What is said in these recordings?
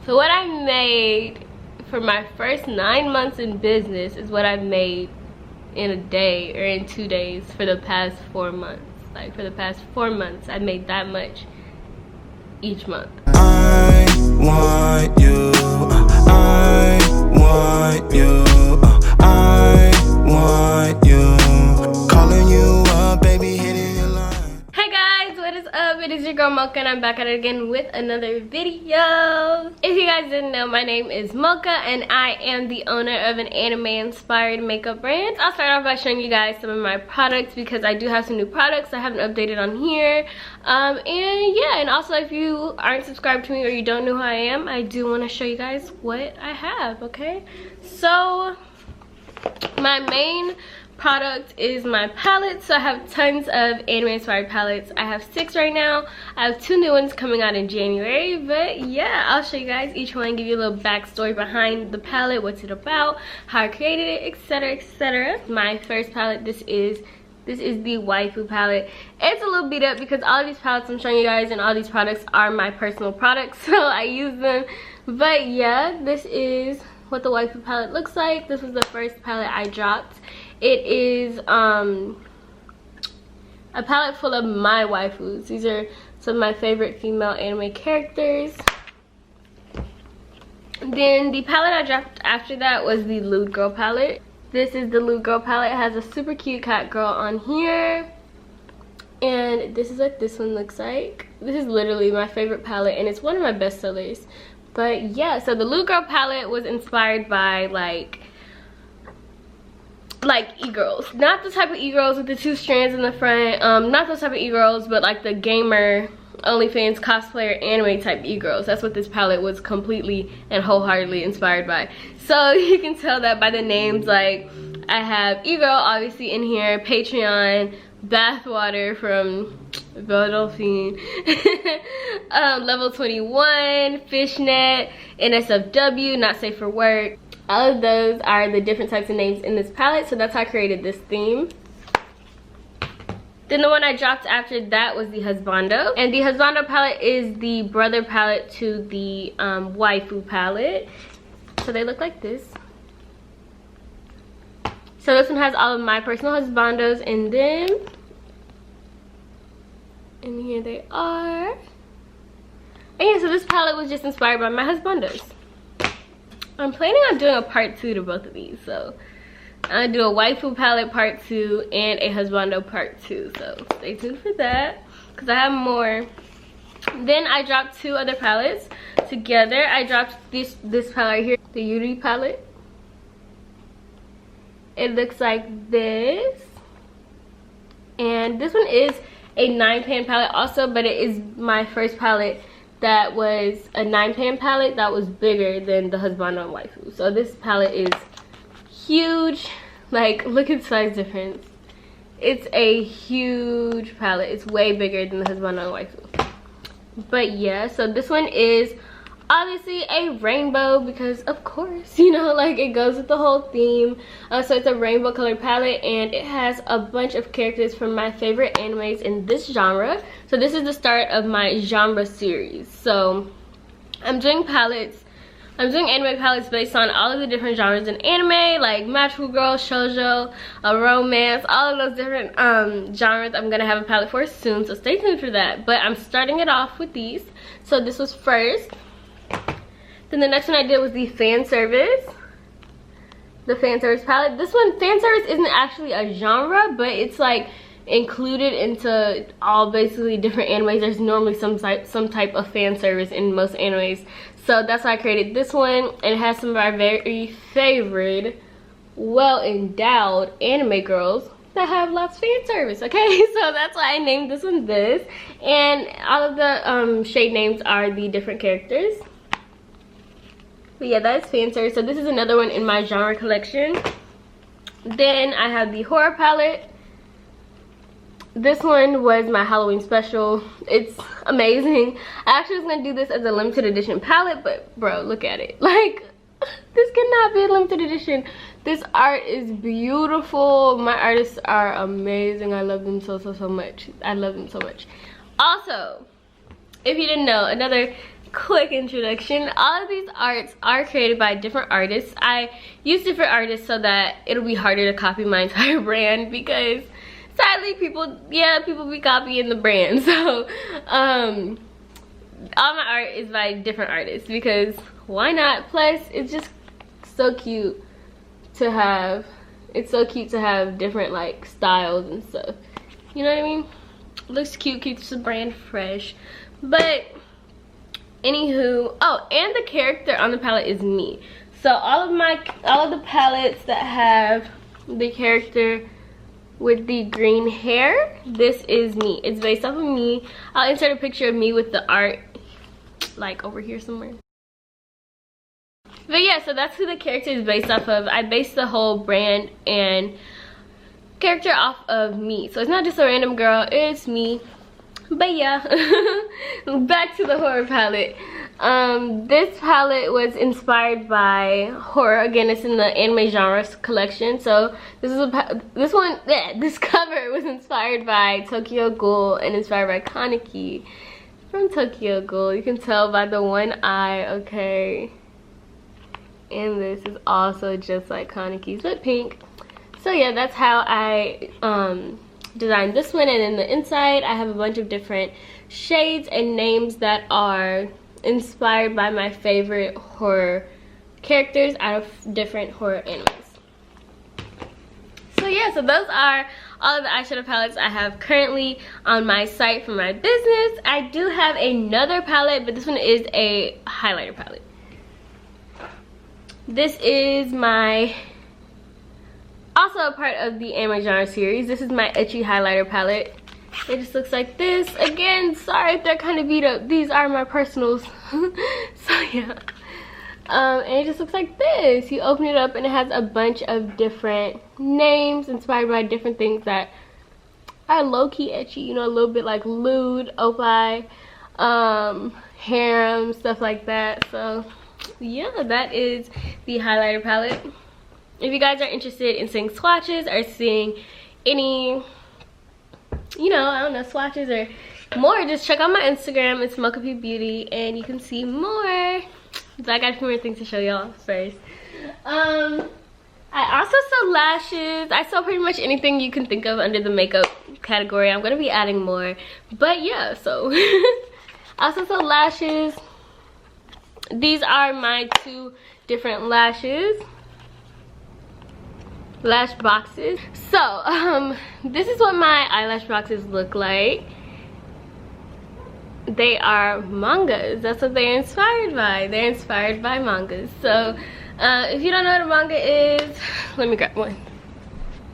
So what I made for my first 9 months in business is what I've made in a day or in 2 days for the past 4 months. Like for the past 4 months, I made that much each month. I want you, I want you, I want you, calling you up, baby, hitting your line. Hey guys, what is up? It is your girl Mocha and I'm back at it again with another video. If you guys didn't know, my name is Mocha and I am the owner of an anime inspired makeup brand. I'll start off by showing you guys some of my products because I do have some new products I haven't updated on here. And yeah, and also if you aren't subscribed to me or you don't know who I am, I do want to show you guys what I have, okay? So my main product is my palette. So I have tons of anime inspired palettes. I have 6 right now. I have 2 new ones coming out in January, but yeah, I'll show you guys each one, give you a little backstory behind the palette, what's it about, how I created it, etc, etc. My first palette, this is the Waifu Palette. It's a little beat up because all of these palettes I'm showing you guys and all these products are my personal products, so I use them. But yeah, this is what the Waifu Palette looks like. This was the first palette I dropped. It is a palette full of my waifus. These are some of my favorite female anime characters. Then the palette I dropped after that was the Lewd Girl palette. This is the Lewd Girl palette. It has a super cute cat girl on here. And this is what this one looks like. This is literally my favorite palette and it's one of my best sellers. But yeah, so the Lewd Girl palette was inspired by like e-girls, not the type of e-girls with the 2 strands in the front, not those type of e-girls, but like the gamer, OnlyFans, cosplayer, anime type e-girls. That's what this palette was completely and wholeheartedly inspired by. So you can tell that by the names. Like I have e-girl obviously in here, Patreon, Bathwater from Delphine, Level 21, Fishnet, NSFW, Not Safe for Work. All of those are the different types of names in this palette, so that's how I created this theme. Then the one I dropped after that was the Husbando. And the Husbando palette is the brother palette to the Waifu palette. So they look like this. So this one has all of my personal Husbandos in them. And here they are. And yeah, so this palette was just inspired by my Husbandos. I'm planning on doing a part 2 to both of these, so I'll do a Waifu palette part 2 and a Husbando part 2, so stay tuned for that because I have more. Then I dropped 2 other palettes together. I dropped this palette right here, the Yuri palette. It looks like this, and this one is a 9-pan palette also, but it is my first palette that was a 9-pan palette that was bigger than the Husbando and Waifu. So this palette is huge. Like, look at the size difference. It's a huge palette. It's way bigger than the Husbando and Waifu. But yeah, so this one is obviously a rainbow because of course, you know, like it goes with the whole theme. So it's a rainbow colored palette and it has a bunch of characters from my favorite animes in this genre. So this is the start of my genre series. So I'm doing anime palettes based on all of the different genres in anime, like magical girl, shoujo, romance, all of those different genres. I'm gonna have a palette for soon, so stay tuned for that. But I'm starting it off with these. So this was first. Then the next one I did was the fan service. The fan service palette. This one, fan service isn't actually a genre, but it's like included into all basically different animes. There's normally some type of fan service in most animes. So that's why I created this one. And it has some of our very favorite, well-endowed anime girls that have lots of fan service, okay? So that's why I named this one this. And all of the shade names are the different characters. But yeah, that's fan service. So this is another one in my genre collection. Then I have the horror palette. This one was my Halloween special. It's amazing. I actually was gonna do this as a limited edition palette, but bro, look at it. Like, this cannot be a limited edition. This art is beautiful. My artists are amazing. I love them so much. I love them so much. Also, if you didn't know, another quick introduction. All of these arts are created by different artists. I use different artists so that it'll be harder to copy my entire brand, because sadly people be copying the brand. So all my art is by different artists, because why not? Plus it's just so cute to have, it's so cute to have different like styles and stuff, you know what I mean? It looks cute, keeps the brand fresh. But anywho, oh, and the character on the palette is me. So all of the palettes that have the character with the green hair, this is me. It's based off of me. I'll insert a picture of me with the art like over here somewhere. But yeah, so that's who the character is based off of. I based the whole brand and character off of me. So it's not just a random girl, it's me. But yeah, back to the horror palette. This palette was inspired by horror. Again, it's in the anime genres collection. So this cover was inspired by Tokyo Ghoul and inspired by Kaneki from Tokyo Ghoul. You can tell by the one eye, okay. And this is also just like Kaneki's, but pink. So yeah, that's how I designed this one. And in the inside I have a bunch of different shades and names that are inspired by my favorite horror characters out of different horror animes. So yeah, so those are all of the eyeshadow palettes I have currently on my site for my business. I do have another palette, but this one is a highlighter palette. This is my, also a part of the anime genre series. This is my Ecchi highlighter palette. It just looks like this. Again, sorry if they're kind of beat up. These are my personals. So yeah. And it just looks like this. You open it up and it has a bunch of different names inspired by different things that are low-key ecchi. You know, a little bit like lewd, opie, harem, stuff like that. So yeah, that is the highlighter palette. If you guys are interested in seeing swatches or seeing any, you know, I don't know, swatches or more, just check out my Instagram. It's Mocha P Beauty, and you can see more. But I got a few more things to show y'all first. I also sell lashes. I sell pretty much anything you can think of under the makeup category. I'm gonna be adding more, but yeah, so I also sell lashes. These are my 2 different lash boxes. So this is what my eyelash boxes look like. They are mangas. That's what they're inspired by. They're inspired by mangas. So if you don't know what a manga is, let me grab one.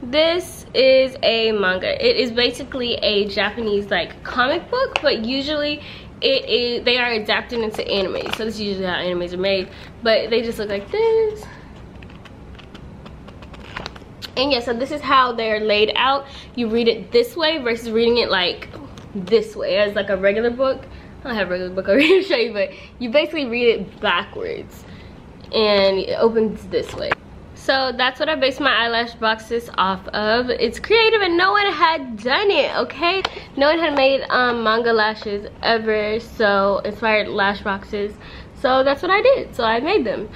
This is a manga. It is basically a Japanese like comic book, but usually they are adapted into anime. So this is usually how animes are made, but they just look like this. And yeah, so this is how they're laid out. You read it this way versus reading it like this way as like a regular book. I don't have a regular book over here to show you, but you basically read it backwards and it opens this way. So that's what I based my eyelash boxes off of. It's creative and no one had done it, okay? No one had made manga lashes ever, so inspired lash boxes. So that's what I did, so I made them.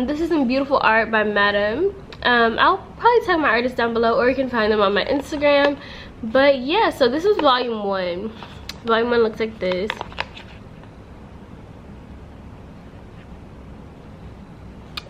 This is some beautiful art by Madam. I'll probably tag my artists down below, or you can find them on my Instagram. But yeah, so this is volume 1. Volume 1 looks like this.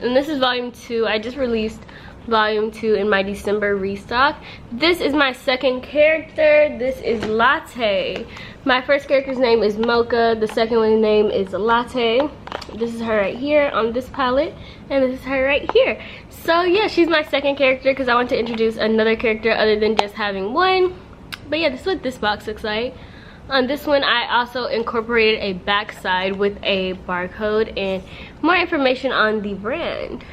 And this is volume 2. I just released volume 2 in my December restock. This is my second character. This is Latte. My first character's name is Mocha. The second one's name is Latte. This is her right here on this palette, and this is her right here. So yeah, she's my second character because I want to introduce another character other than just having one. But yeah, this is what this box looks like. On this one, I also incorporated a backside with a barcode and more information on the brand.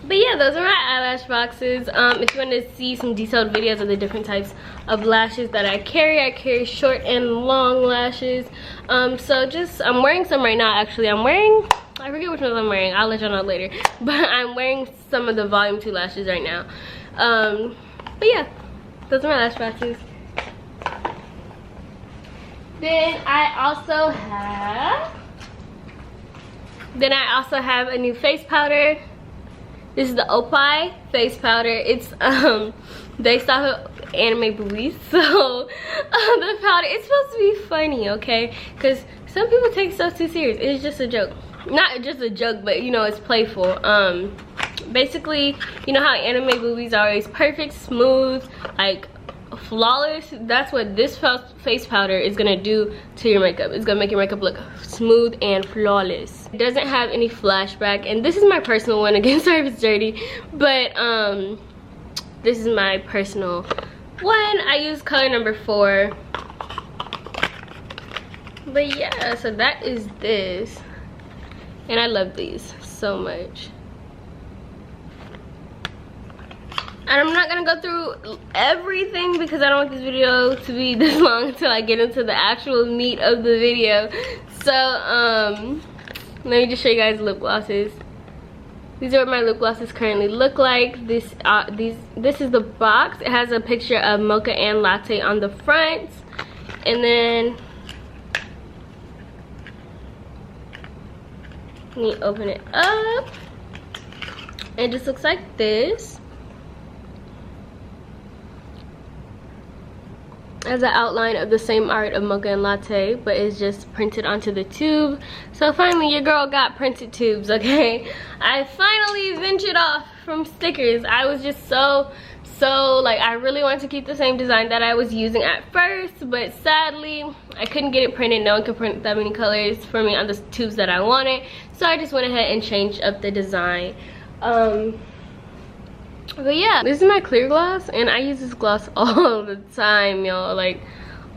But yeah, those are my eyelash boxes. If you want to see some detailed videos of the different types of lashes that I carry short and long lashes. So just, I'm wearing some right now actually. I forget which ones I'm wearing. I'll let y'all know later. But I'm wearing some of the volume 2 lashes right now. But yeah, those are my lash boxes. Then I also have Then I also have a new face powder. This is the Opie face powder. It's based off of anime boobies. So the powder, it's supposed to be funny, okay? Because some people take stuff too serious. It's just a joke. Not just a joke, but you know, it's playful. Basically, you know how anime boobies are always perfect, smooth, like flawless? That's what this face powder is gonna do to your makeup. It's gonna make your makeup look smooth and flawless. It doesn't have any flashback, and this is my personal one. Again, sorry if it's dirty, but this is my personal one. I use color number 4. But yeah, so that is this, and I love these so much. And I'm not gonna go through everything because I don't want this video to be this long until I get into the actual meat of the video. So let me just show you guys lip glosses. These are what my lip glosses currently look like. This is the box. It has a picture of mocha and latte on the front, and then let me open it up. It just looks like this. As an outline of the same art of mocha and latte, but it's just printed onto the tube. So finally your girl got printed tubes, okay? I finally ventured off from stickers. I was just so like, I really wanted to keep the same design that I was using at first, but sadly I couldn't get it printed. No one could print that many colors for me on the tubes that I wanted, so I just went ahead and changed up the design. But yeah, this is my clear gloss, and I use this gloss all the time, y'all, like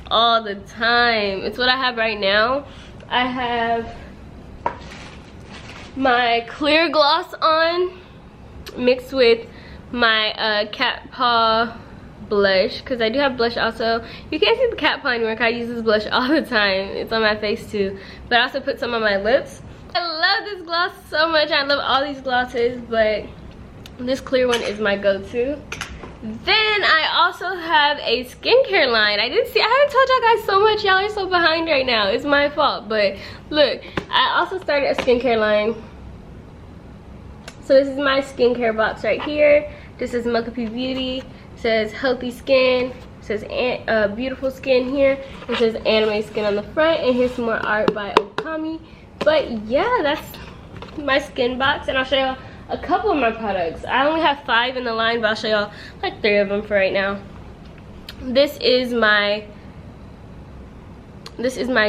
all the time. It's what I have right now. I have my clear gloss on mixed with my cat paw blush, because I do have blush also. You can't see the cat paw anymore because I use this blush all the time. It's on my face too, but I also put some on my lips. I love this gloss so much. I love all these glosses, but this clear one is my go-to. Then I also have a skincare line. I haven't told y'all guys so much. Y'all are so behind right now. It's my fault, but look, I also started a skincare line. So this is my skincare box right here. This is Mocha P Beauty. It says healthy skin. It says beautiful skin here. It says anime skin on the front, and here's some more art by Okami. But yeah, that's my skin box, and I'll show y'all a couple of my products. I only have 5 in the line, but I'll show y'all like 3 of them for right now. This is my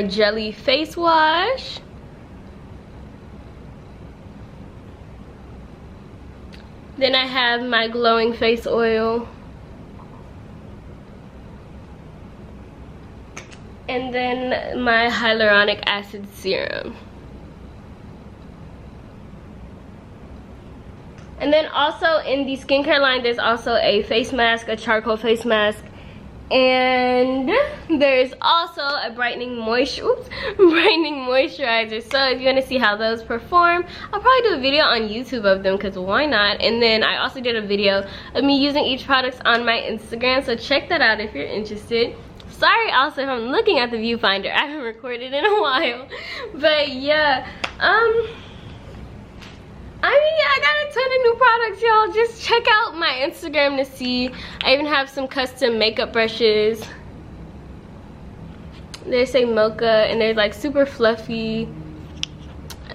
jelly face wash. Then I have my glowing face oil. And then my hyaluronic acid serum. And then also in the skincare line, there's also a face mask, a charcoal face mask, and there's also a brightening moisturizer. So if you want to see how those perform, I'll probably do a video on YouTube of them, because why not? And then I also did a video of me using each product on my Instagram, so check that out if you're interested. Sorry also if I'm looking at the viewfinder. I haven't recorded in a while, but yeah, I mean, I got a ton of new products, y'all. Just check out my Instagram to see. I even have some custom makeup brushes. They say mocha, and they're like super fluffy.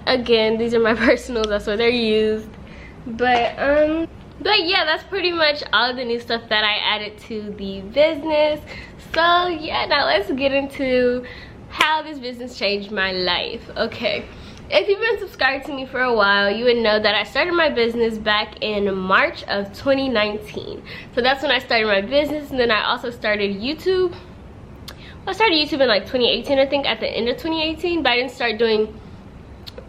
Again, these are my personals, that's why they're used. But yeah, that's pretty much all of the new stuff that I added to the business. So yeah, now let's get into how this business changed my life. Okay. If you've been subscribed to me for a while, you would know that I started my business back in March of 2019. So that's when I started my business, and then I also started YouTube. Well, I started YouTube in like 2018, I think, at the end of 2018, but I didn't start doing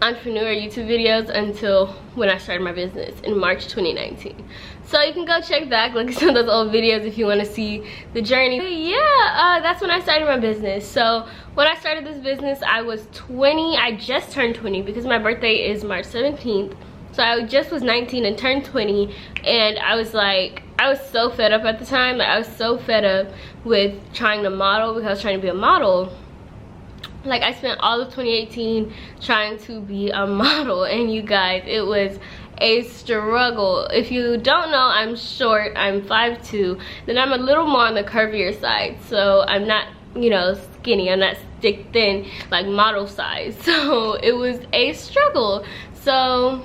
entrepreneur YouTube videos until when I started my business in March 2019. So you can go check back, look at some of those old videos if you want to see the journey. But yeah, that's when I started my business. So when I started this business, I was 20. I just turned 20 because my birthday is March 17th. So I just was 19 and turned 20, and I was like, I was so fed up at the time. Like, I was so fed up with trying to model, because I was trying to be a model. Like, I spent all of 2018 trying to be a model, and you guys, it was a struggle. If you don't know, I'm short, I'm 5'2", then I'm a little more on the curvier side, so I'm not, you know, skinny, I'm not thick thin like model size. So it was a struggle. So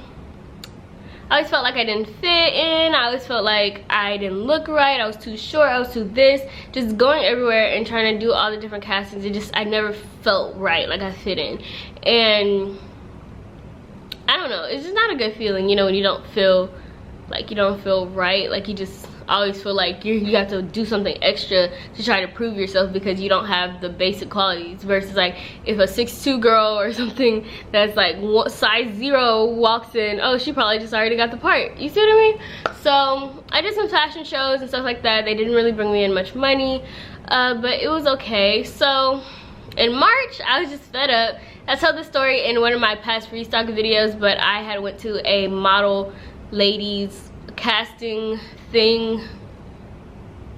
I always felt like I didn't fit in. I always felt like I didn't look right. I was too short, I was too this. Just going everywhere and trying to do all the different castings, I never felt right, like I fit in. And I don't know, it's just not a good feeling, you know, when you don't feel right. Like, you just always feel like you have to do something extra to try to prove yourself because you don't have the basic qualities, versus like if a 6'2" girl or something that's like size 0 walks in, oh, she probably just already got the part. You see what I mean? So I did some fashion shows and stuff like that. They didn't really bring me in much money, but it was okay. So in March, I was just fed up. I told this story in one of my past restock videos, but I had went to a model ladies casting thing,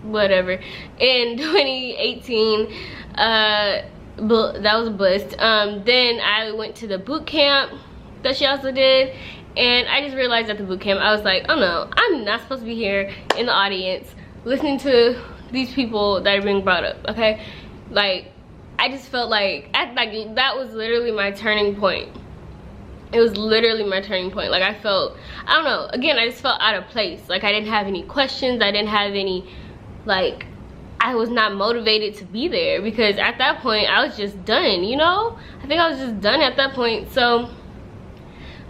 whatever, in 2018. That was a bust. Then I went to the boot camp that she also did, and I just realized at the boot camp, I was like, oh no, I'm not supposed to be here in the audience listening to these people that are being brought up, okay? Like, I just felt like that was literally my turning point. It was literally my turning point. Like, I felt, I don't know, again, I just felt out of place. Like, I didn't have any questions, I didn't have any, like, I was not motivated to be there, because at that point I was just done, you know? I think I was just done at that point. So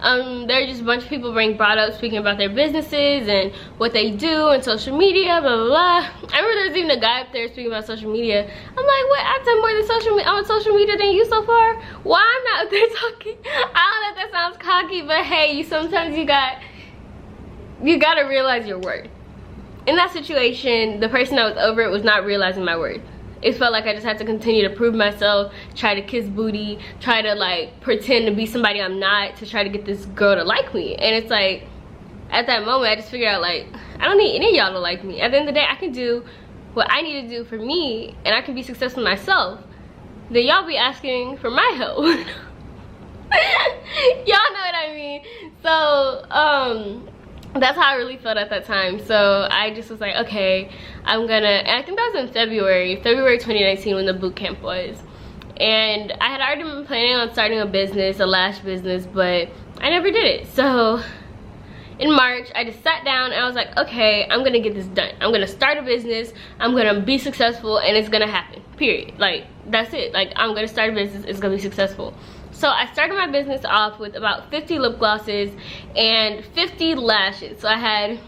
there were just a bunch of people being brought up speaking about their businesses and what they do and social media, blah blah blah. I remember there was even a guy up there speaking about social media. I'm like, what? I've done more than on social media than you so far. Why I'm not up there talking? I don't know if that sounds cocky, but hey, sometimes you gotta realize your worth. In that situation, the person that was over it was not realizing my worth. It felt like I just had to continue to prove myself, try to kiss booty, try to like pretend to be somebody I'm not, to try to get this girl to like me. And it's like, at that moment, I just figured out, like, I don't need any of y'all to like me. At the end of the day, I can do what I need to do for me, and I can be successful myself. Then y'all be asking for my help. Y'all know what I mean? So, that's how I really felt at that time. So I just was like, okay, I'm gonna, and I think that was in February 2019, when the boot camp was. And I had already been planning on starting a business, a lash business, but I never did it. So in March, I just sat down and I was like, okay, I'm gonna get this done. I'm gonna start a business, I'm gonna be successful, and it's gonna happen, period. Like, that's it. Like, I'm gonna start a business, it's gonna be successful. So I started my business off with about 50 lip glosses and 50 lashes. So I had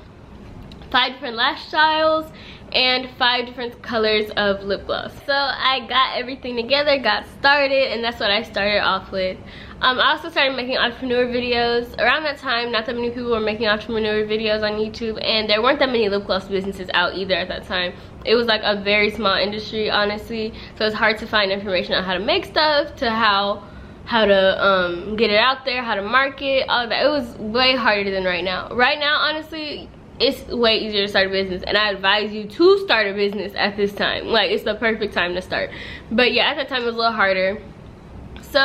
5 different lash styles and 5 different colors of lip gloss. So I got everything together, got started, and that's what I started off with. I also started making entrepreneur videos. Around that time, not that many people were making entrepreneur videos on YouTube, and there weren't that many lip gloss businesses out either at that time. It was like a very small industry, honestly. So it's hard to find information on how to make stuff, to how to get it out there, how to market, all of that. It was way harder than right now. Right now, honestly, it's way easier to start a business, and I advise you to start a business at this time. Like, it's the perfect time to start. But yeah, at that time it was a little harder. So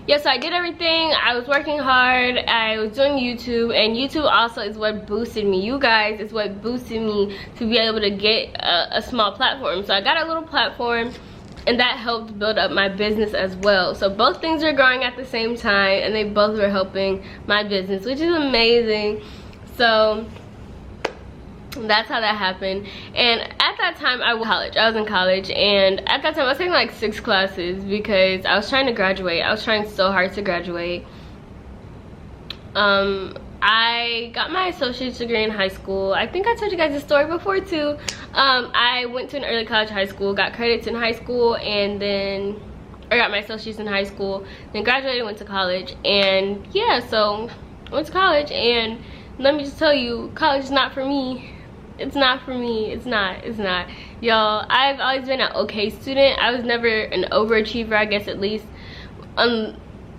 yeah, so I did everything. I was working hard, I was doing YouTube, and YouTube also is what boosted me. You guys is what boosted me to be able to get a small platform. So I got a little platform, and that helped build up my business as well. So both things were growing at the same time, and they both were helping my business, which is amazing. So that's how that happened. And at that time, I was in college, and at that time I was taking like 6 classes because I was trying to graduate. I was trying so hard to graduate. I got my associate's degree in high school. I think I told you guys this story before too. I went to an early college high school, got credits in high school, and then I got my associates in high school, then graduated, went to college. And yeah, so I went to college, and let me just tell you, college is not for me. It's not for me. It's not. Y'all, I've always been an okay student. I was never an overachiever, I guess, at least.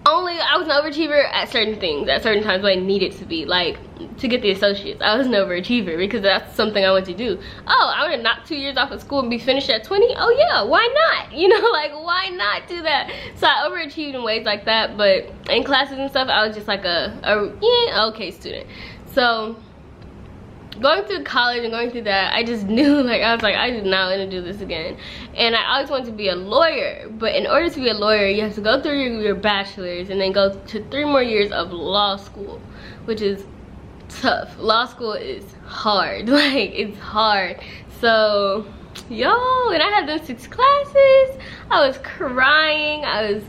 only I was an overachiever at certain things, at certain times when I needed to be. Like, to get the associates, I was an overachiever because that's something I want to do. Oh, I want to knock 2 years off of school and be finished at 20. Oh yeah, why not? You know, like, why not do that? So I overachieved in ways like that, but in classes and stuff, I was just like a yeah, okay student. So going through college and going through that, I just knew, like, I was like, I do not want to do this again. And I always wanted to be a lawyer, but in order to be a lawyer, you have to go through your bachelor's and then go to 3 more years of law school, which is tough. Law school is hard. Like, it's hard. So yo, and I had those 6 classes. I was crying, I was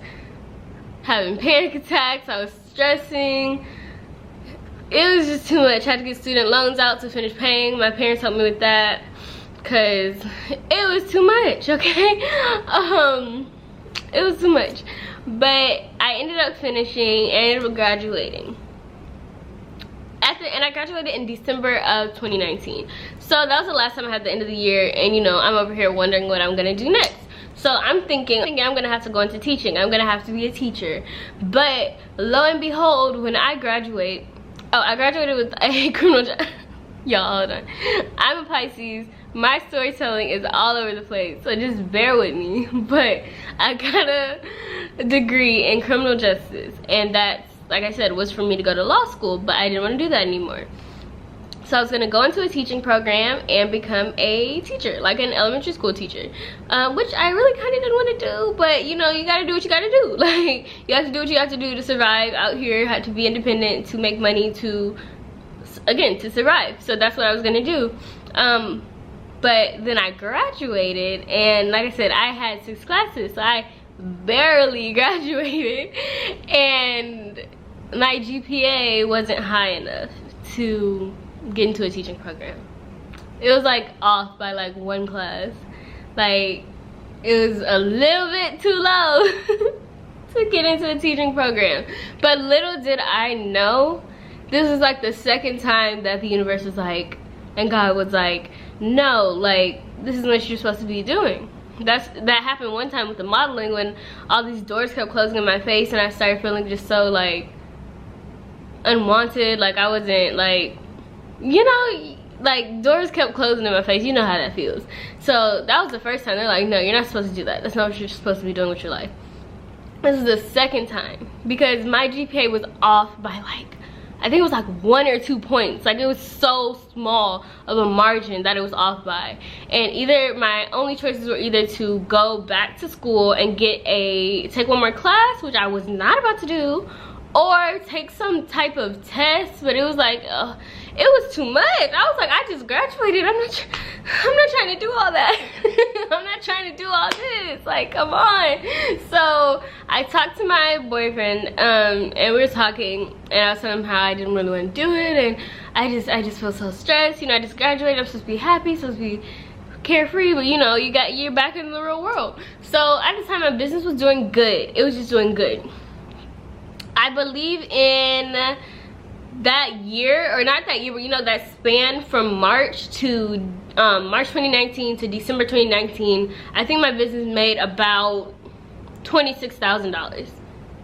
having panic attacks, I was stressing. It was just too much. I had to get student loans out to finish paying. My parents helped me with that because it was too much, okay? It was too much. But I ended up finishing and ended up graduating. And I graduated in December of 2019. So that was the last time I had the end of the year, and you know, I'm over here wondering what I'm gonna do next. So I'm thinking I'm gonna have to go into teaching. I'm gonna have to be a teacher. But lo and behold, when I graduate, oh, I graduated with a criminal justice. Y'all, hold on. I'm a Pisces. My storytelling is all over the place, so just bear with me. But I got a degree in criminal justice, and that's, like I said, was for me to go to law school, but I didn't want to do that anymore. So I was gonna go into a teaching program and become a teacher, like an elementary school teacher, which I really kind of didn't want to do, but you know, you gotta do what you gotta do. Like, you have to do what you have to do to survive out here, you have to be independent, to make money, to, again, to survive. So that's what I was gonna do. But then I graduated, and like I said, I had 6 classes, so I barely graduated, and my GPA wasn't high enough to get into a teaching program. It was like off by like 1 class. Like, it was a little bit too low to get into a teaching program. But little did I know, this was like the 2nd time that the universe was like, and God was like, no, like, this is what you're supposed to be doing. That happened one time with the modeling, when all these doors kept closing in my face and I started feeling just so like unwanted. Like, I wasn't, like, you know, like, doors kept closing in my face. You know how that feels. So that was the first time. They're like, no, you're not supposed to do that. That's not what you're supposed to be doing with your life. This is the 2nd time, because my GPA was off by like, I think it was like 1 or 2 points. Like, it was so small of a margin that it was off by. And either my only choices were either to go back to school and take 1 more class, which I was not about to do, or take some type of test. But it was like, it was too much. I was like, I just graduated. I'm not trying to do all that. I'm not trying to do all this. Like, come on. So I talked to my boyfriend, and we were talking, and I was telling him how I didn't really want to do it, and I just feel so stressed. You know, I just graduated. I'm supposed to be happy, supposed to be carefree, but you know, you're back in the real world. So at the time, my business was doing good. It was just doing good. I believe in that year, or not that year, but you know, that span from March 2019 to December 2019, I think my business made about $26,000.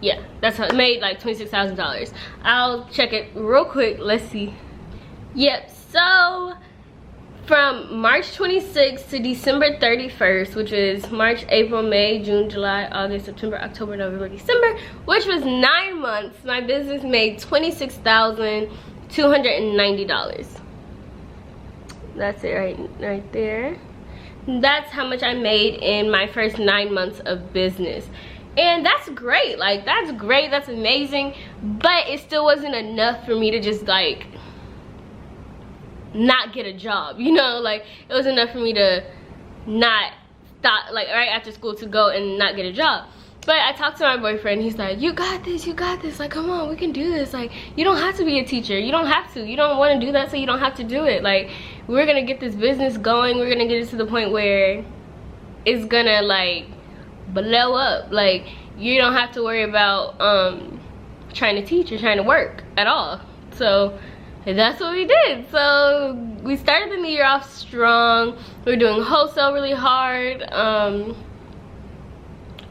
Yeah, that's how it made, like $26,000. I'll check it real quick. Let's see. Yep, so from March 26th to December 31st, which is March, April, May, June, July, August, September, October, November, December, which was 9 months, my business made $26,290. That's it right there. That's how much I made in my first 9 months of business. And that's great. Like, that's great, that's amazing, but it still wasn't enough for me to just like not get a job, you know. Like, it was enough for me to not stop, like, right after school, to go and not get a job. But I talked to my boyfriend. He's like, you got this, like, come on, we can do this. Like, you don't have to be a teacher, you don't have to, you don't want to do that, so you don't have to do it. Like, we're gonna get this business going, we're gonna get it to the point where it's gonna like blow up. Like, you don't have to worry about trying to teach or trying to work at all. So that's what we did. So we started the new year off strong. We were doing wholesale really hard.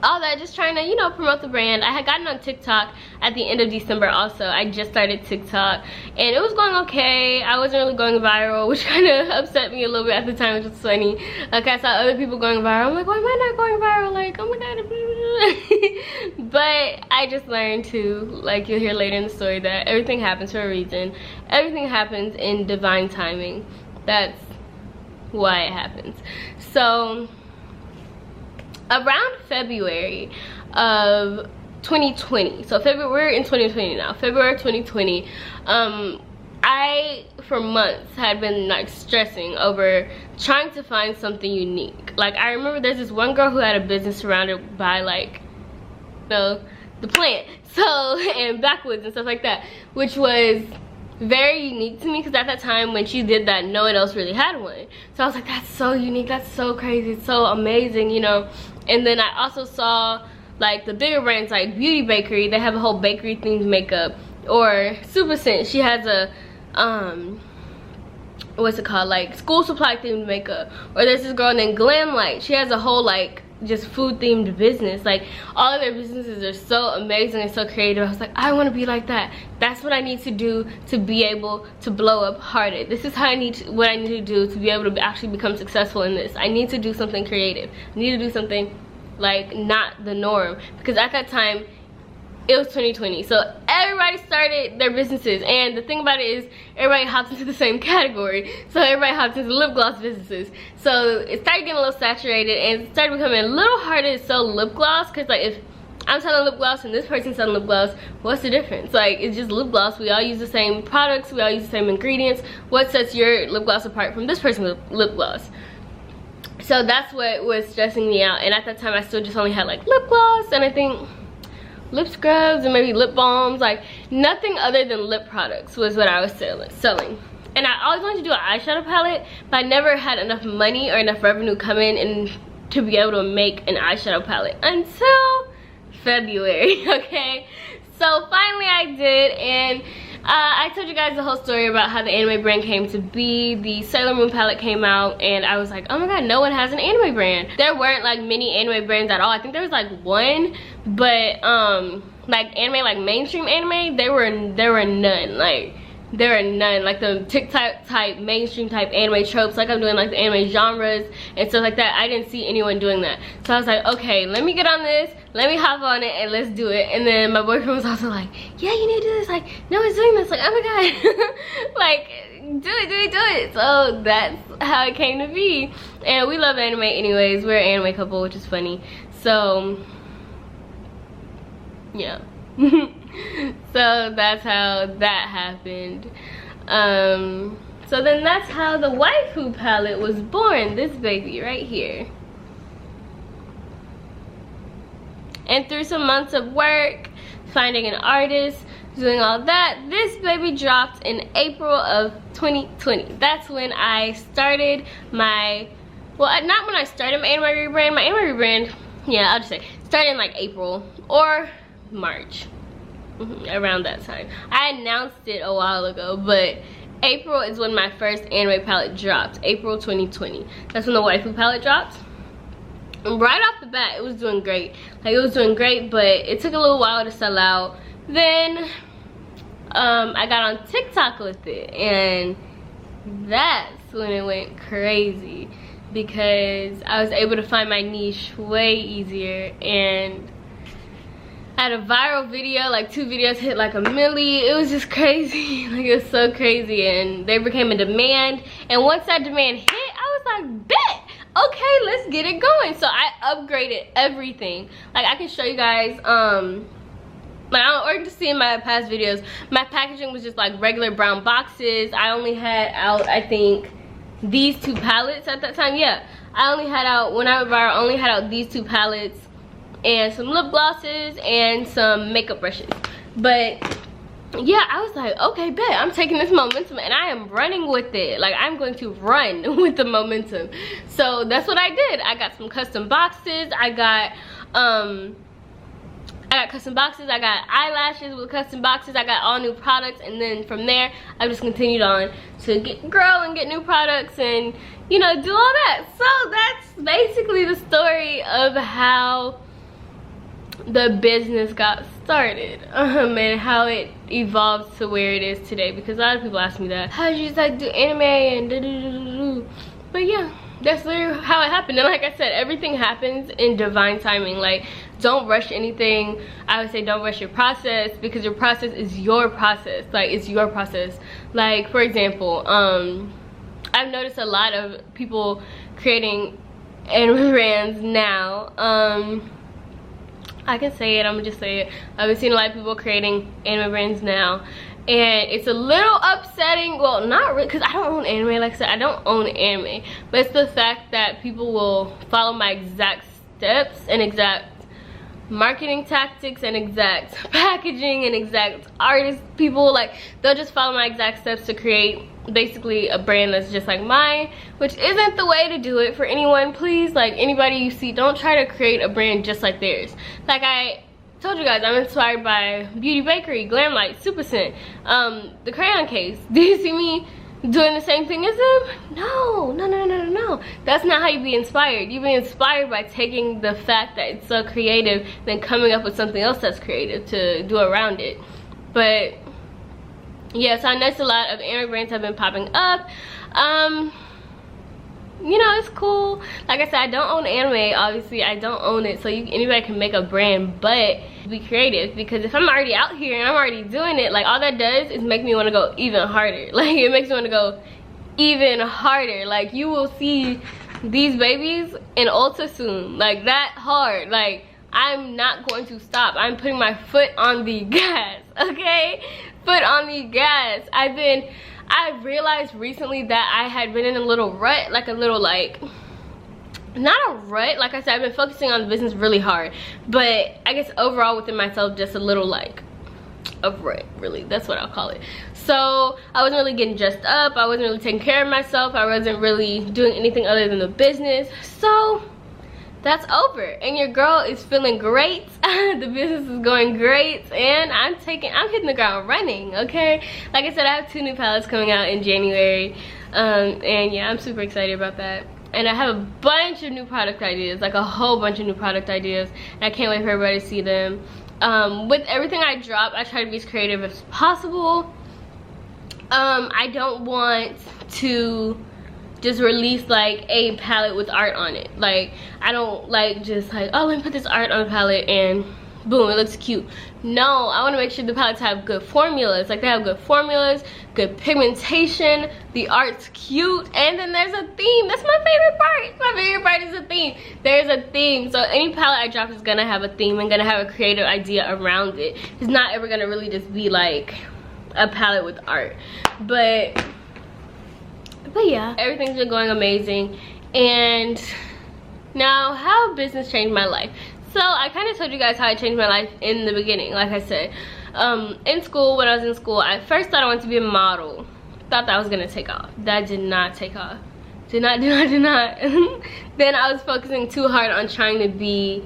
all that, just trying to, you know, promote the brand. I had gotten on TikTok at the end of December also. I just started TikTok and it was going okay. I wasn't really going viral, which kind of upset me a little bit at the time, which was funny. Like, I saw other people going viral. I'm like, why am I not going viral? Like, oh my god. But I just learned to, like, you'll hear later in the story, that everything happens for a reason. Everything happens in divine timing. That's why it happens. So around February of 2020, so we're in 2020 now, February 2020, I for months had been like stressing over trying to find something unique. Like, I remember there's this one girl who had a business surrounded by, like, you know, the plant, so, and backwoods and stuff like that, which was very unique to me, because at that time when she did that, no one else really had one. So I was like, that's so unique, that's so crazy, it's so amazing, you know. And then I also saw, like, the bigger brands like Beauty Bakery, they have a whole bakery themed makeup. Or Super Scent, she has a what's it called, like school supply themed makeup. Or there's this girl named Glam Light, she has a whole, like, just food themed business. Like, all of their businesses are so amazing and so creative. I was like, I want to be like that. That's what I need to do to be able to blow up hearted. This is how what I need to do to be able to actually become successful in this. I need to do something creative. I need to do something, like, not the norm, because at that time it was 2020, so everybody started their businesses, and the thing about it is everybody hopped into the same category, so everybody hopped into lip gloss businesses. So it started getting a little saturated, and it started becoming a little harder to sell lip gloss, because, like, if I'm selling lip gloss and this person's selling lip gloss, what's the difference? Like, it's just lip gloss. We all use the same products, we all use the same ingredients. What sets your lip gloss apart from this person's lip gloss? So that's what was stressing me out. And at that time I still just only had, like, lip gloss and I think lip scrubs and maybe lip balms. Like, nothing other than lip products was what I was selling. And I always wanted to do an eyeshadow palette, but I never had enough money or enough revenue come in and to be able to make an eyeshadow palette until February. Okay, so finally I did, and I told you guys the whole story about how the anime brand came to be. The Sailor Moon palette came out, and I was like, oh my god, no one has an anime brand. There weren't, like, many anime brands at all. I think there was, like, one, but like, anime, like mainstream anime, there were none. Like, there are none. Like, the TikTok type, mainstream type anime tropes, like I'm doing, like, the anime genres and stuff like that. I didn't see anyone doing that. So I was like, okay, let me get on this, let me hop on it, and let's do it. And then my boyfriend was also like, yeah, you need to do this. Like, no one's doing this. Like, oh my god. Like, do it. So that's how it came to be. And we love anime anyways. We're an anime couple, which is funny. So yeah. So that's how that happened. So then that's how the Waifu palette was born. This baby right here. And through some months of work, finding an artist, doing all that, this baby dropped in April of 2020. That's when I started my, well, not when I started my anime rebrand. My anime rebrand, yeah, I'll just say, started in, like, April or March. Around that time. I announced it a while ago, but April is when my first anime palette dropped. April 2020. That's when the Waifu palette dropped. And right off the bat, it was doing great. Like, it was doing great, but it took a little while to sell out. Then I got on TikTok with it, and that's when it went crazy, because I was able to find my niche way easier, and I had a viral video, like 2 videos hit like 1 million. It was just crazy. Like, it was so crazy, and they became a demand. And once that demand hit, I was like, bet, okay, let's get it going. So I upgraded everything. Like, I can show you guys, like, or you can see in my past videos, my packaging was just like regular brown boxes. I only had out, I think, these 2 palettes at that time. Yeah, I only had out, when I went viral, I only had out these 2 palettes and some lip glosses and some makeup brushes. But yeah, I was like, okay, bet, I'm taking this momentum and I am running with it. Like, I'm going to run with the momentum. So that's what I did. I got some custom boxes. I got custom boxes. I got eyelashes with custom boxes. I got all new products, and then from there I just continued on to grow and get new products and, you know, do all that. So that's basically the story of how the business got started and how it evolved to where it is today, because a lot of people ask me that, how did you just like do anime and but yeah, that's literally how it happened. And like I said, everything happens in divine timing. Like, don't rush anything. I would say don't rush your process, because your process is your process. Like, it's your process. Like, for example, I've noticed a lot of people creating anime brands now. I can say it, I'm gonna just say it. I've been seeing a lot of people creating anime brands now, and it's a little upsetting. Well, not really, because I don't own anime. Like I said, I don't own anime, but it's the fact that people will follow my exact steps and exact marketing tactics and exact packaging and exact artist people. Like, they'll just follow my exact steps to create basically a brand that's just like mine, which isn't the way to do it. For anyone, please, like, anybody you see, don't try to create a brand just like theirs. Like I told you guys, I'm inspired by Beauty Bakery, Glam Light, Super Scent, the crayon case. Do you see me doing the same thing as them? No, no, no, no, no, no. That's not how you be inspired. You be inspired by taking the fact that it's so creative, then coming up with something else that's creative to do around it. But yeah, so I noticed a lot of anime brands have been popping up. You know, it's cool. Like I said, I don't own anime. Obviously, I don't own it, so anybody can make a brand, but be creative. Because if I'm already out here and I'm already doing it, like, all that does is make me want to go even harder. Like, it makes me want to go even harder. Like, you will see these babies in Ulta soon. Like, that hard. Like, I'm not going to stop. I'm putting my foot on the gas, okay? Foot on the gas. I realized recently that I had been in a little rut, like a little, like, not a rut, like I said, I've been focusing on the business really hard, but I guess overall within myself, just a little, like, a rut, really, that's what I'll call it. So I wasn't really getting dressed up, I wasn't really taking care of myself, I wasn't really doing anything other than the business. So that's over, and your girl is feeling great. The business is going great, and I'm hitting the ground running, okay? Like I said, I have 2 new palettes coming out in January, and yeah, I'm super excited about that. And I have a bunch of new product ideas, like a whole bunch of new product ideas, and I can't wait for everybody to see them. With everything I drop, I try to be as creative as possible. I don't want to just release like a palette with art on it. Like, I don't like just like, oh, let me put this art on a palette and boom, it looks cute. No, I want to make sure the palettes have good formulas. Like, they have good formulas, good pigmentation, the art's cute, and then there's a theme. That's my favorite part. My favorite part is a theme. There's a theme. So any palette I drop is gonna have a theme and gonna have a creative idea around it. It's not ever gonna really just be like a palette with art. But yeah, everything's been going amazing. And now, how business changed my life. So I kind of told you guys how I changed my life in the beginning. Like I said, in school, when I was in school, I first thought I wanted to be a model. Thought that was gonna take off. That did not take off. Did not. Then I was focusing too hard on trying to be,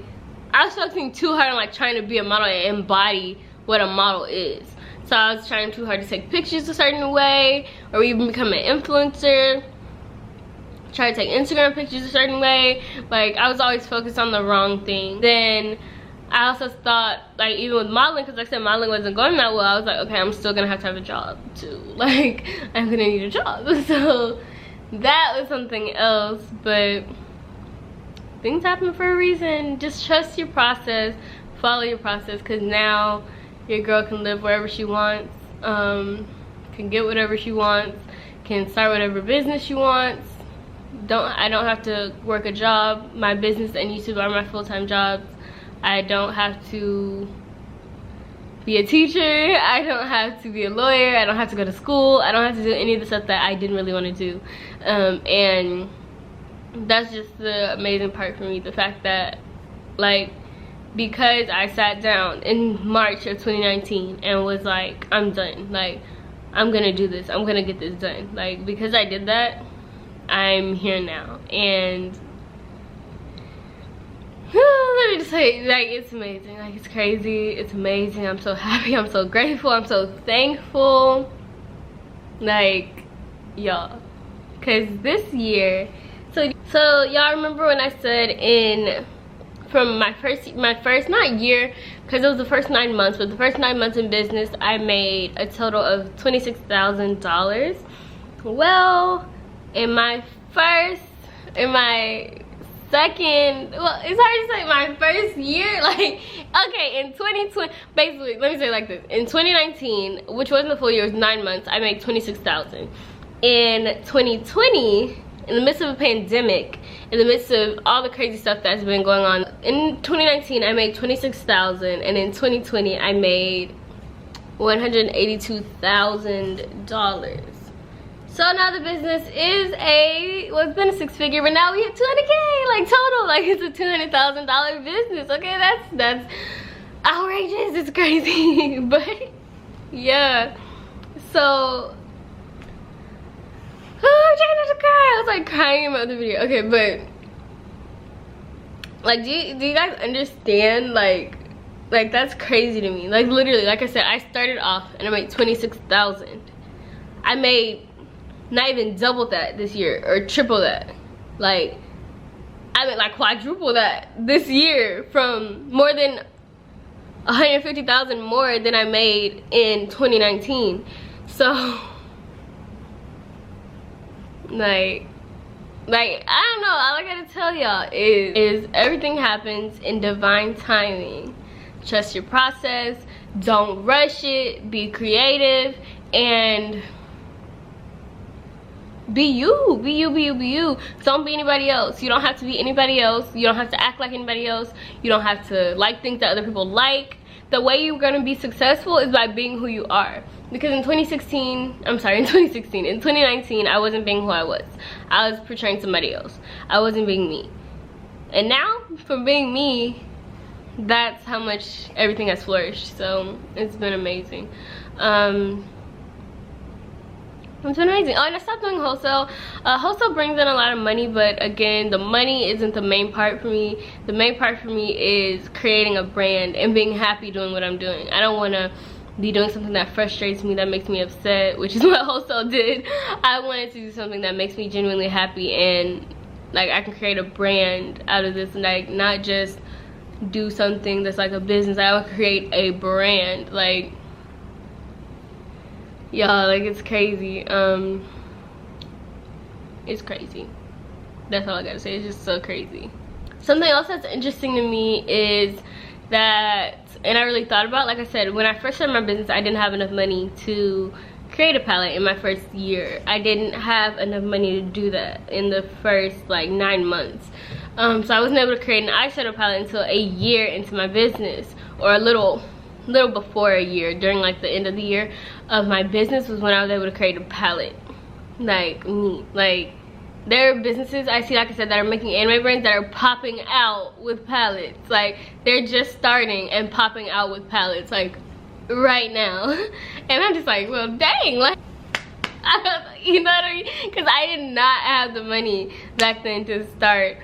like trying to be a model and embody what a model is. So I was trying too hard to take pictures a certain way, or even become an influencer. Try to take Instagram pictures a certain way. Like, I was always focused on the wrong thing. Then I also thought, like, even with modeling, because like I said, modeling wasn't going that well, I was like, okay, I'm still gonna have to have a job too. Like, I'm gonna need a job. So that was something else. But things happen for a reason. Just trust your process, follow your process, because now your girl can live wherever she wants, can get whatever she wants, can start whatever business she wants. I don't have to work a job. My business and YouTube are my full-time jobs. I don't have to be a teacher. I don't have to be a lawyer. I don't have to go to school. I don't have to do any of the stuff that I didn't really want to do. And that's just the amazing part for me. The fact that, like, because I sat down in March of 2019 and was like, I'm done. Like, I'm gonna do this. I'm gonna get this done. Like, because I did that, I'm here now. And let me just say, like, it's amazing. Like, it's crazy. It's amazing. I'm so happy. I'm so grateful. I'm so thankful. Like, y'all, because this year, so y'all remember when I said in from my first not year, because it was the first 9 months, but the first 9 months in business, I made a total of $26,000. Well, in my second, well, it's hard to say, my first year, like, okay, in 2020, basically, let me say it like this. In 2019, which wasn't a full year, it was 9 months, I made $26,000. In 2020, in the midst of a pandemic, in the midst of all the crazy stuff that's been going on, in 2019 I made $26,000, and in 2020 I made $182,000. So now the business is well, it's been a 6-figure, but now we hit 200K, like total, like it's a $200,000 business. Okay, that's outrageous, it's crazy. But yeah, so I'm trying not to cry. I was like crying in my other video. Okay, but like, do you guys understand? Like that's crazy to me. Like literally, like I said, I started off and I made $26,000. I made not even double that this year or triple that. Like I made like quadruple that this year, from more than $150,000 more than I made in 2019. So like I don't know, all I gotta tell y'all is everything happens in divine timing. Trust your process, don't rush it, be creative, and be you. Don't be anybody else. You don't have to be anybody else. You don't have to act like anybody else. You don't have to like things that other people like. The way you're gonna be successful is by being who you are. Because in 2019, I wasn't being who I was. I was portraying somebody else. I wasn't being me. And now, from being me, that's how much everything has flourished. So it's been amazing. It's been amazing. Oh, and I stopped doing wholesale. Wholesale brings in a lot of money, but again, the money isn't the main part for me. The main part for me is creating a brand and being happy doing what I'm doing. I don't want to be doing something that frustrates me, that makes me upset, which is what wholesale did. I wanted to do something that makes me genuinely happy, and like I can create a brand out of this, like not just do something that's like a business. I would create a brand. Like, y'all, like it's crazy. It's crazy. That's all I gotta say. It's just so crazy. Something else that's interesting to me is that, and I really thought about, like I said, when I first started my business, I didn't have enough money to create a palette in my first year. I didn't have enough money to do that in the first like 9 months. So I wasn't able to create an eyeshadow palette until a year into my business, or a little before a year. During like the end of the year of my business was when I was able to create a palette. Like me, like there are businesses I see, like I said, that are making anime brands that are popping out with palettes. Like they're just starting and popping out with palettes like right now. And I'm just like, well dang, like you know what I mean? Because I did not have the money back then to start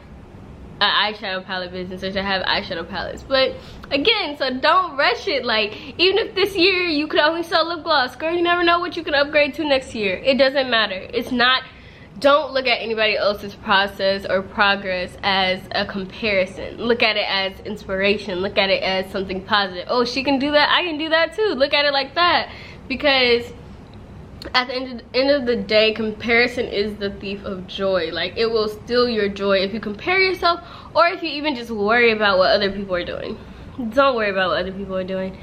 an eyeshadow palette business or to have eyeshadow palettes. But again, so don't rush it. Like even if this year you could only sell lip gloss, girl, you never know what you can upgrade to next year. It doesn't matter. It's not, don't look at anybody else's process or progress as a comparison. Look at it as inspiration. Look at it as something positive. Oh, she can do that, I can do that too. Look at it like that. Because at the end of the day, comparison is the thief of joy. Like it will steal your joy if you compare yourself, or if you even just worry about what other people are doing. Don't worry about what other people are doing.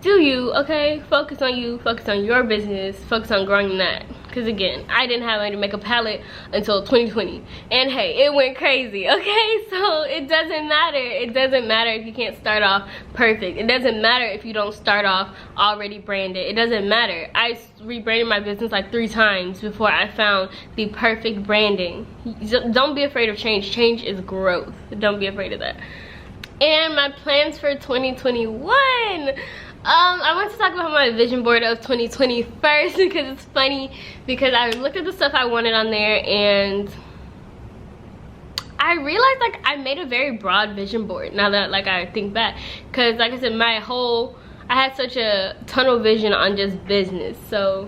Do you, okay? Focus on you, focus on your business, focus on growing that. Because again, I didn't have money to make a palette until 2020. And hey, it went crazy, okay? So it doesn't matter. It doesn't matter if you can't start off perfect. It doesn't matter if you don't start off already branded. It doesn't matter. I rebranded my business like 3 times before I found the perfect branding. Don't be afraid of change. Change is growth. Don't be afraid of that. And my plans for 2021. I want to talk about my vision board of 2020 first, because it's funny, because I looked at the stuff I wanted on there and I realized like I made a very broad vision board now that like I think back. Because like I said, I had such a tunnel vision on just business, so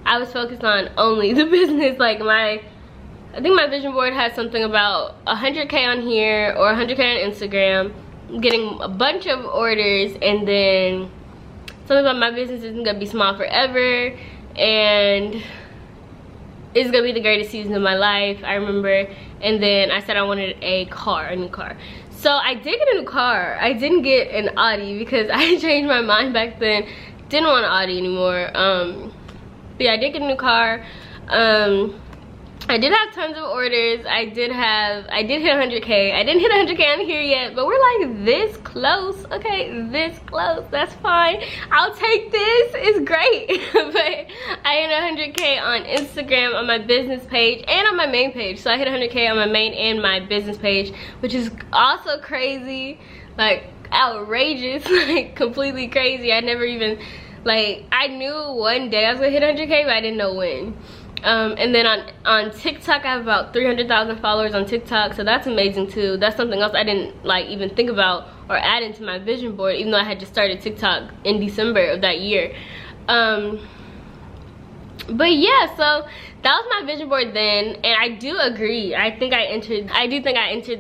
I was focused on only the business. Like my I think my vision board has something about 100K on here or 100K on Instagram. I'm getting a bunch of orders, and then something about my business isn't gonna be small forever, and it's gonna be the greatest season of my life. I remember. And then I said I wanted a new car. So I did get a new car. I didn't get an Audi because I changed my mind back then. Didn't want an Audi anymore. But yeah, I did get a new car. I did have tons of orders. I did hit 100K. I didn't hit 100K on here yet, but we're like this close. Okay, this close. That's fine. I'll take this. It's great. But I hit 100K on Instagram on my business page and on my main page. So I hit 100K on my main and my business page, which is also crazy, like outrageous, like completely crazy. I never even, like, I knew one day I was gonna hit 100K, but I didn't know when. And then on TikTok, I have about 300,000 followers on TikTok, so that's amazing too. That's something else I didn't like even think about or add into my vision board, even though I had just started TikTok in December of that year. But yeah, so that was my vision board then, and I do agree. I do think I entered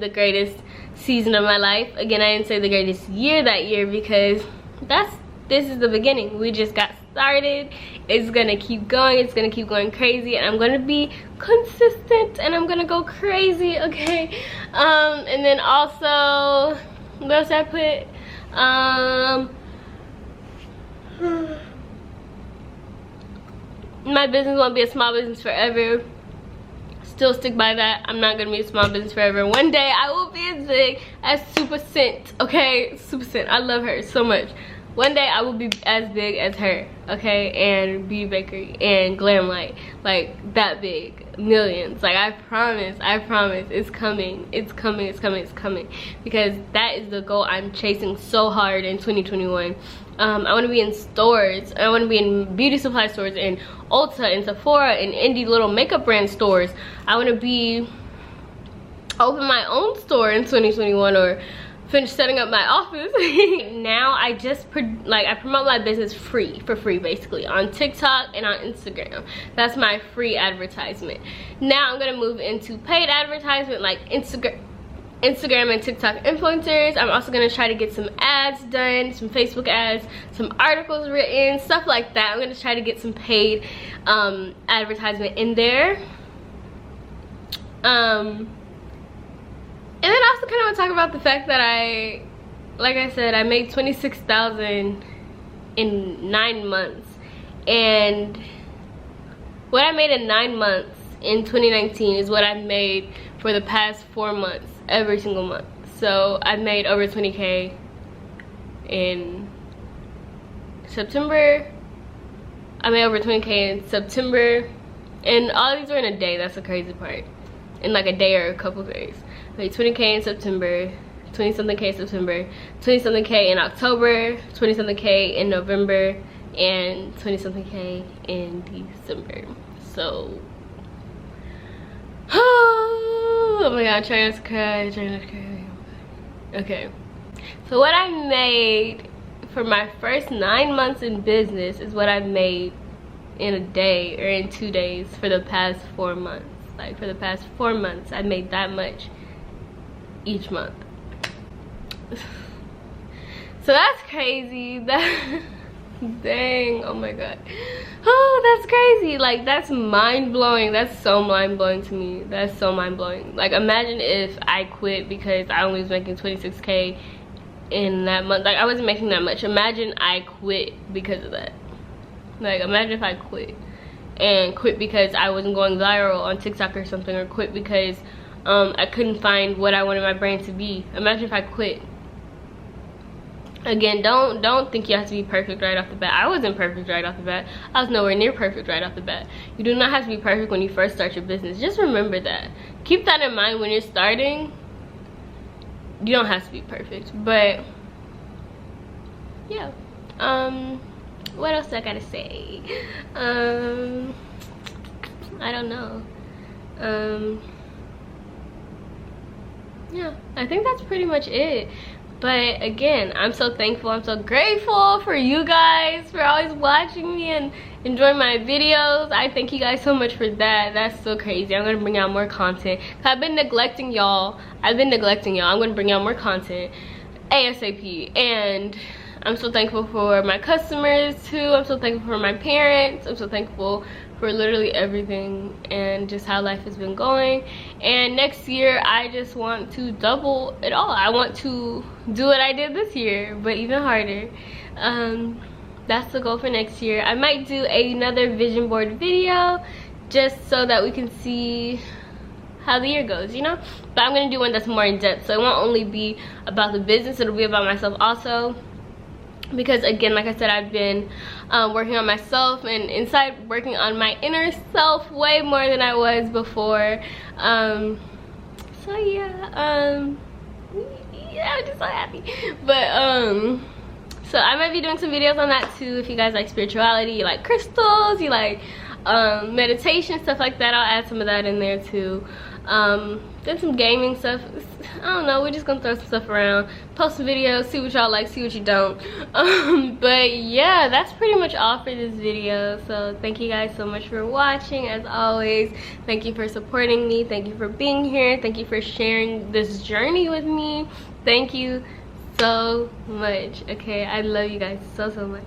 the greatest season of my life. Again, I didn't say the greatest year that year because this is the beginning. We just got started. It's gonna keep going. It's gonna keep going crazy, and I'm gonna be consistent, and I'm gonna go crazy. Okay. And then also, what else I put? My business won't be a small business forever. Still stick by that. I'm not gonna be a small business forever. One day I will be as big as Super Scent. Okay, Super Scent. I love her so much. One day I will be as big as her, okay, and Beauty Bakery and Glam Light, like that big, millions. Like I promise, it's coming, it's coming, it's coming, it's coming, because that is the goal I'm chasing so hard in 2021. I want to be in stores. I want to be in beauty supply stores, in Ulta, in Sephora, in indie little makeup brand stores. I want to open my own store in 2021 or finish setting up my office. Now I just I promote my business for free basically on TikTok and on Instagram. That's my free advertisement. Now I'm gonna move into paid advertisement, like Instagram and TikTok influencers. I'm also gonna try to get some ads done, some Facebook ads, some articles written, stuff like that. I'm gonna try to get some paid advertisement in there. And then I also kind of want to talk about the fact that like I said, I made $26,000 in 9 months. And what I made in 9 months in 2019 is what I've made for the past 4 months, every single month. So I've made over 20K in September. I made over 20K in September. And all these were in a day. That's the crazy part. In like a day or a couple days. Made 20K in September, 20-something K in September, 20-something K in October, 20-something K in November, and 20-something K in December. So, oh my god, I'm trying not to cry, Okay, so what I made for my first 9 months in business is what I've made in a day or in 2 days for the past 4 months. Like for the past 4 months, I made that much each month. So that's crazy. Dang, oh my god. Oh, that's crazy. Like that's mind-blowing. That's so mind-blowing to me. That's so mind-blowing. Like imagine if I quit because I only was making 26K in that month. Like I wasn't making that much. Imagine I quit because of that. Like imagine if I quit because I wasn't going viral on TikTok or something, or quit because I couldn't find what I wanted my brand to be. Imagine if I quit. Again, don't think you have to be perfect right off the bat. I wasn't perfect right off the bat. I was nowhere near perfect right off the bat. You do not have to be perfect when you first start your business. Just remember that. Keep that in mind when you're starting. You don't have to be perfect. But yeah. What else I gotta say? I don't know. Yeah, I think that's pretty much it. But again, I'm so thankful, I'm so grateful for you guys for always watching me and enjoying my videos. I thank you guys so much for that. That's so crazy. I'm gonna bring out more content. I've been neglecting y'all. I'm gonna bring out more content ASAP. And I'm so thankful for my customers too. I'm so thankful for my parents. I'm so thankful for literally everything and just how life has been going. And next year I just want to double it all. I want to do what I did this year, but even harder. That's the goal for next year. I might do another vision board video just so that we can see how the year goes, you know. But I'm gonna do one that's more in depth, so it won't only be about the business, it'll be about myself also. Because again, like I said, I've been working on myself and inside working on my inner self way more than I was before. So yeah, I'm just so happy. But so I might be doing some videos on that too. If you guys like spirituality, you like crystals, you like meditation, stuff like that, I'll add some of that in there too. Then some gaming stuff. I don't know, we're just gonna throw some stuff around, post some videos, see what y'all like, see what you don't. But yeah, that's pretty much all for this video. So thank you guys so much for watching. As always, thank you for supporting me, thank you for being here, thank you for sharing this journey with me. Thank you so much. Okay, I love you guys so much.